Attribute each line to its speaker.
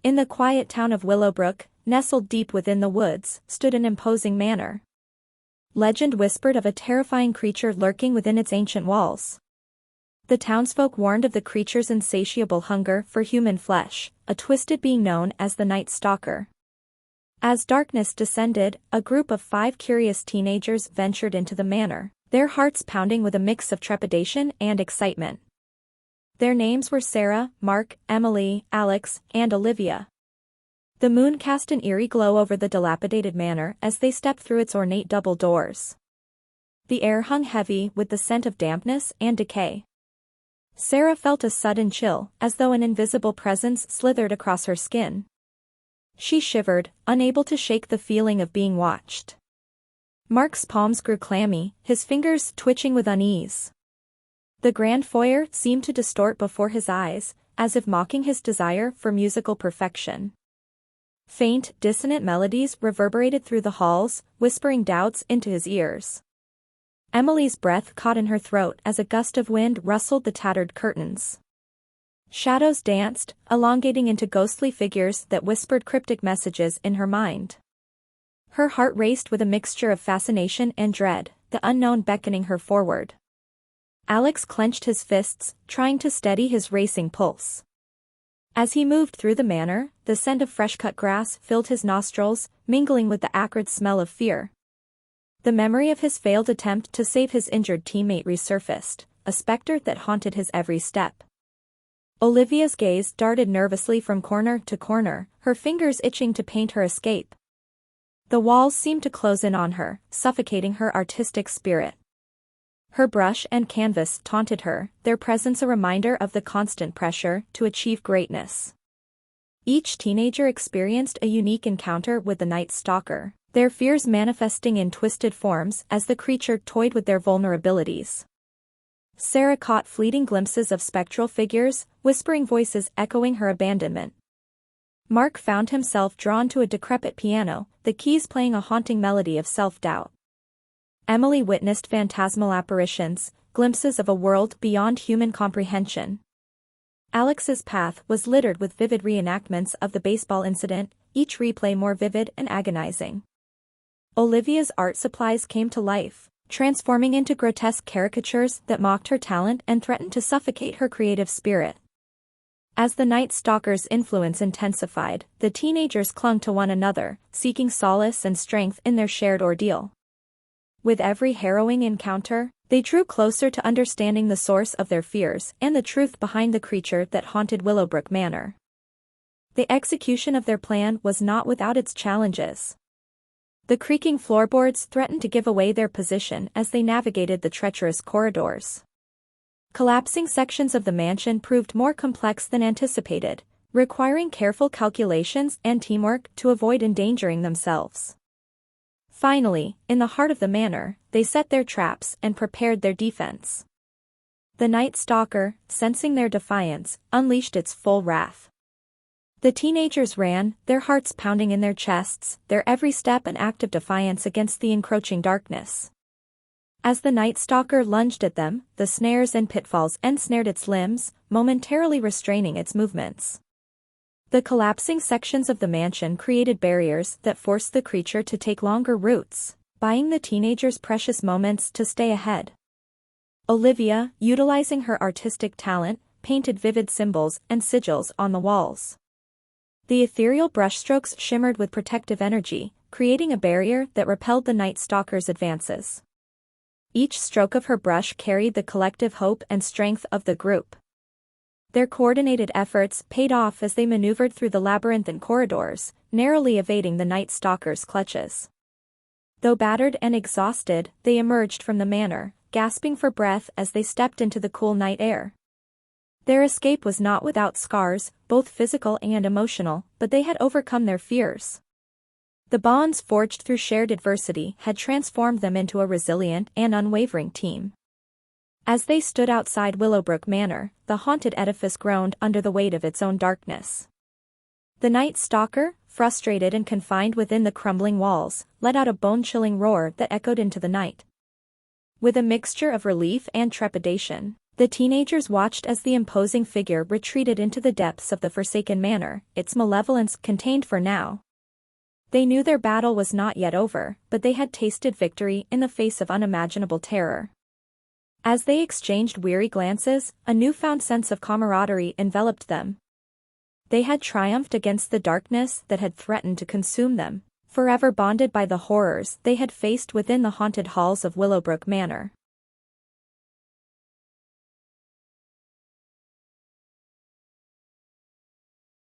Speaker 1: In the quiet town of Willowbrook, nestled deep within the woods, stood an imposing manor. Legend whispered of a terrifying creature lurking within its ancient walls. The townsfolk warned of the creature's insatiable hunger for human flesh, a twisted being known as the Night Stalker. As darkness descended, a group of 5 curious teenagers ventured into the manor, their hearts pounding with a mix of trepidation and excitement. Their names were Sarah, Mark, Emily, Alex, and Olivia. The moon cast an eerie glow over the dilapidated manor as they stepped through its ornate double doors. The air hung heavy with the scent of dampness and decay. Sarah felt a sudden chill, as though an invisible presence slithered across her skin. She shivered, unable to shake the feeling of being watched. Mark's palms grew clammy, his fingers twitching with unease. The grand foyer seemed to distort before his eyes, as if mocking his desire for musical perfection. Faint, dissonant melodies reverberated through the halls, whispering doubts into his ears. Emily's breath caught in her throat as a gust of wind rustled the tattered curtains. Shadows danced, elongating into ghostly figures that whispered cryptic messages in her mind. Her heart raced with a mixture of fascination and dread, the unknown beckoning her forward. Alex clenched his fists, trying to steady his racing pulse. As he moved through the manor, the scent of fresh-cut grass filled his nostrils, mingling with the acrid smell of fear. The memory of his failed attempt to save his injured teammate resurfaced, a specter that haunted his every step. Olivia's gaze darted nervously from corner to corner, her fingers itching to paint her escape. The walls seemed to close in on her, suffocating her artistic spirit. Her brush and canvas taunted her, their presence a reminder of the constant pressure to achieve greatness. Each teenager experienced a unique encounter with the Night Stalker, their fears manifesting in twisted forms as the creature toyed with their vulnerabilities. Sarah caught fleeting glimpses of spectral figures, whispering voices echoing her abandonment. Mark found himself drawn to a decrepit piano, the keys playing a haunting melody of self-doubt. Emily witnessed phantasmal apparitions, glimpses of a world beyond human comprehension. Alex's path was littered with vivid reenactments of the baseball incident, each replay more vivid and agonizing. Olivia's art supplies came to life, transforming into grotesque caricatures that mocked her talent and threatened to suffocate her creative spirit. As the Night Stalker's influence intensified, the teenagers clung to one another, seeking solace and strength in their shared ordeal. With every harrowing encounter, they drew closer to understanding the source of their fears and the truth behind the creature that haunted Willowbrook Manor. The execution of their plan was not without its challenges. The creaking floorboards threatened to give away their position as they navigated the treacherous corridors. Collapsing sections of the mansion proved more complex than anticipated, requiring careful calculations and teamwork to avoid endangering themselves. Finally, in the heart of the manor, they set their traps and prepared their defense. The Night Stalker, sensing their defiance, unleashed its full wrath. The teenagers ran, their hearts pounding in their chests, their every step an act of defiance against the encroaching darkness. As the Night Stalker lunged at them, the snares and pitfalls ensnared its limbs, momentarily restraining its movements. The collapsing sections of the mansion created barriers that forced the creature to take longer routes, buying the teenagers precious moments to stay ahead. Olivia, utilizing her artistic talent, painted vivid symbols and sigils on the walls. The ethereal brushstrokes shimmered with protective energy, creating a barrier that repelled the Night Stalker's advances. Each stroke of her brush carried the collective hope and strength of the group. Their coordinated efforts paid off as they maneuvered through the labyrinthine corridors, narrowly evading the Night Stalker's clutches. Though battered and exhausted, they emerged from the manor, gasping for breath as they stepped into the cool night air. Their escape was not without scars, both physical and emotional, but they had overcome their fears. The bonds forged through shared adversity had transformed them into a resilient and unwavering team. As they stood outside Willowbrook Manor, the haunted edifice groaned under the weight of its own darkness. The Night Stalker, frustrated and confined within the crumbling walls, let out a bone-chilling roar that echoed into the night. With a mixture of relief and trepidation, The teenagers watched as the imposing figure retreated into the depths of the forsaken manor, its malevolence contained for now. They knew their battle was not yet over, but they had tasted victory in the face of unimaginable terror. As they exchanged weary glances, a newfound sense of camaraderie enveloped them. They had triumphed against the darkness that had threatened to consume them, forever bonded by the horrors they had faced within the haunted halls of Willowbrook Manor.